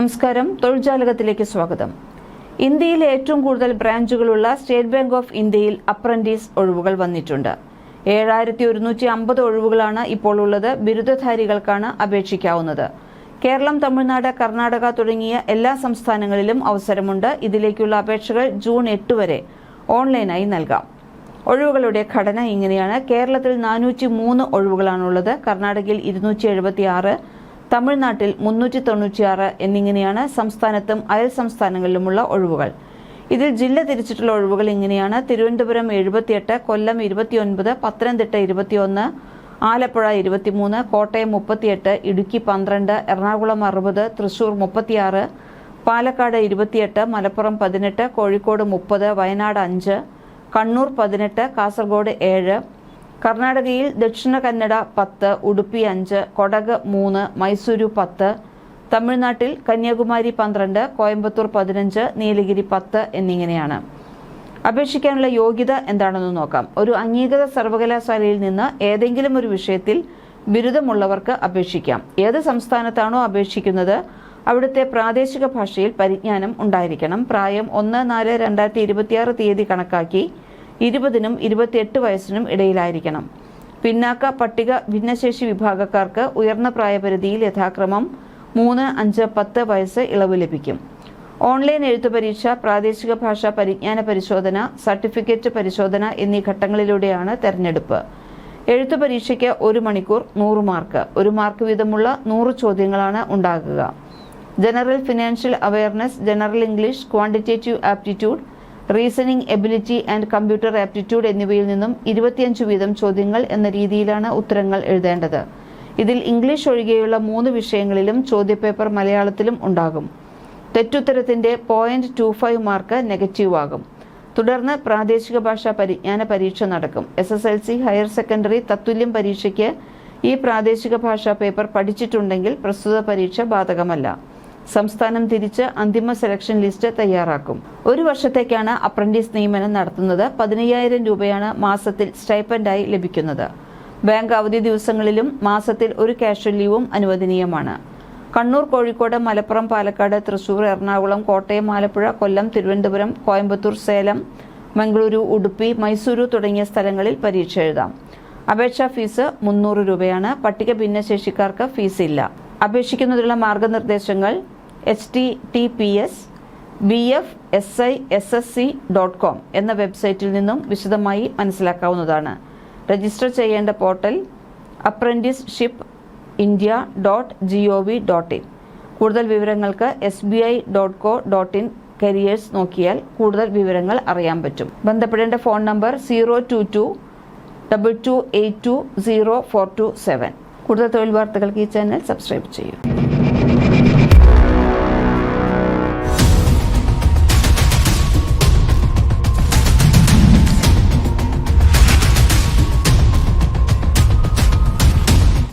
നമസ്കാരം, തൊഴിൽജാലകത്തിലേക്ക് സ്വാഗതം. ഇന്ത്യയിലെ ഏറ്റവും കൂടുതൽ ബ്രാഞ്ചുകളുള്ള സ്റ്റേറ്റ് ബാങ്ക് ഓഫ് ഇന്ത്യയിൽ അപ്രന്റീസ് ഒഴിവുകൾ വന്നിട്ടുണ്ട്. 7150 ഒഴിവുകളാണ് ഇപ്പോൾ ഉള്ളത്. ബിരുദധാരികൾക്കാണ് അപേക്ഷിക്കാവുന്നത്. കേരളം, തമിഴ്നാട്, കർണാടക തുടങ്ങിയ എല്ലാ സംസ്ഥാനങ്ങളിലും അവസരമുണ്ട്. ഇതിലേക്കുള്ള അപേക്ഷകൾ ജൂൺ 8 വരെ ഓൺലൈനായി നൽകാം. ഒഴിവുകളുടെ ഘടന ഇങ്ങനെയാണ്. കേരളത്തിൽ 403 ഒഴിവുകളാണുള്ളത്. കർണാടകയിൽ 276, തമിഴ്നാട്ടിൽ 396 എന്നിങ്ങനെയാണ് സംസ്ഥാനത്തും അയൽ സംസ്ഥാനങ്ങളിലുമുള്ള ഒഴിവുകൾ. ഇതിൽ ജില്ല തിരിച്ചിട്ടുള്ള ഒഴിവുകൾ ഇങ്ങനെയാണ്. തിരുവനന്തപുരം 78, കൊല്ലം 29, പത്തനംതിട്ട 21, ആലപ്പുഴ 23, കോട്ടയം 38, ഇടുക്കി 12, എറണാകുളം 60, തൃശൂർ 36, പാലക്കാട് 28, മലപ്പുറം 18, കോഴിക്കോട് 30, വയനാട് 5, കണ്ണൂർ 18, കാസർഗോഡ് 7, കർണാടകയിൽ ദക്ഷിണ കന്നഡ 10, ഉടുപ്പി 5, കൊടക് 3, മൈസൂരു 10, തമിഴ്നാട്ടിൽ കന്യാകുമാരി 12, കോയമ്പത്തൂർ 15, നീലഗിരി 10 എന്നിങ്ങനെയാണ്. അപേക്ഷിക്കാനുള്ള യോഗ്യത എന്താണെന്ന് നോക്കാം. ഒരു അംഗീകൃത സർവകലാശാലയിൽ നിന്ന് ഏതെങ്കിലും ഒരു വിഷയത്തിൽ ബിരുദമുള്ളവർക്ക് അപേക്ഷിക്കാം. ഏത് സംസ്ഥാനത്താണോ അപേക്ഷിക്കുന്നത് അവിടുത്തെ പ്രാദേശിക ഭാഷയിൽ പരിജ്ഞാനം ഉണ്ടായിരിക്കണം. പ്രായം 1/4/2026 തീയതി കണക്കാക്കി 20നും 28 വയസ്സിനും ഇടയിലായിരിക്കണം. പിന്നാക്ക പട്ടിക ഭിന്നശേഷി വിഭാഗക്കാർക്ക് ഉയർന്ന പ്രായപരിധിയിൽ യഥാക്രമം 3, 5, 10 വയസ്സ് ഇളവ് ലഭിക്കും. ഓൺലൈൻ എഴുത്തുപരീക്ഷ, പ്രാദേശിക ഭാഷാ പരിജ്ഞാന പരിശോധന, സർട്ടിഫിക്കറ്റ് പരിശോധന എന്നീ ഘട്ടങ്ങളിലൂടെയാണ് തെരഞ്ഞെടുപ്പ്. എഴുത്തുപരീക്ഷയ്ക്ക് 1 മണിക്കൂർ 100 മാർക്ക്, 1 മാർക്ക് വീതമുള്ള 100 ചോദ്യങ്ങളാണ് ഉണ്ടാകുക. General financial awareness, general English, quantitative aptitude, reasoning ability and computer aptitude എന്നിവയിൽ നിന്നും 25 വീതം ചോദ്യങ്ങൾ എന്ന രീതിയിലാണ് ഉത്തരങ്ങൾ എഴുതേണ്ടത്. ഇതിൽ ഇംഗ്ലീഷ് ഒഴികെയുള്ള 3 വിഷയങ്ങളിലും ചോദ്യപേപ്പർ മലയാളത്തിലും ഉണ്ടാകും. തെറ്റുത്തരത്തിന്റെ 0.25 മാർക്ക് നെഗറ്റീവ് ആകും. തുടർന്ന് പ്രാദേശിക ഭാഷാ പരിജ്ഞാന പരീക്ഷ നടക്കും. SSLC, ഹയർ സെക്കൻഡറി തത്തുല്യം പരീക്ഷയ്ക്ക് ഈ പ്രാദേശിക ഭാഷാ പേപ്പർ പഠിച്ചിട്ടുണ്ടെങ്കിൽ പ്രസ്തുത പരീക്ഷ ബാധകമല്ല. സംസ്ഥാനം തിരിച്ച് അന്തിമ സെലക്ഷൻ ലിസ്റ്റ് തയ്യാറാക്കും. 1 വർഷത്തേക്കാണ് അപ്രന്റീസ് നിയമനം നടത്തുന്നത്. 15,000 രൂപയാണ് മാസത്തിൽ സ്റ്റൈപ്പൻഡായി ലഭിക്കുന്നത്. ബാങ്ക് അവധി ദിവസങ്ങളിലും മാസത്തിൽ 1 കാഷ്വൽ ലീവും അനുവദനീയമാണ്. കണ്ണൂർ, കോഴിക്കോട്, മലപ്പുറം, പാലക്കാട്, തൃശൂർ, എറണാകുളം, കോട്ടയം, ആലപ്പുഴ, കൊല്ലം, തിരുവനന്തപുരം, കോയമ്പത്തൂർ, സേലം, മംഗളൂരു, ഉടുപ്പി, മൈസൂരു തുടങ്ങിയ സ്ഥലങ്ങളിൽ പരീക്ഷ എഴുതാം. അപേക്ഷാ ഫീസ് 300 രൂപയാണ്. പട്ടിക ഭിന്നശേഷിക്കാർക്ക് ഫീസ് ഇല്ല. അപേക്ഷിക്കുന്നതിനുള്ള മാർഗനിർദ്ദേശങ്ങൾ https://bfsissc.com എന്ന വെബ്സൈറ്റിൽ നിന്നും വിശദമായി മനസ്സിലാക്കാവുന്നതാണ്. രജിസ്റ്റർ ചെയ്യേണ്ട പോർട്ടൽ apprenticeshippindia.gov.in. കൂടുതൽ വിവരങ്ങൾക്ക് sbi.co.in കരിയേഴ്സ് നോക്കിയാൽ കൂടുതൽ വിവരങ്ങൾ അറിയാൻ പറ്റും. ബന്ധപ്പെടേണ്ട ഫോൺ നമ്പർ 02222820427. കൂടുതൽ തൊഴിൽ വാർത്തകൾക്ക് ഈ ചാനൽ സബ്സ്ക്രൈബ് ചെയ്യൂ.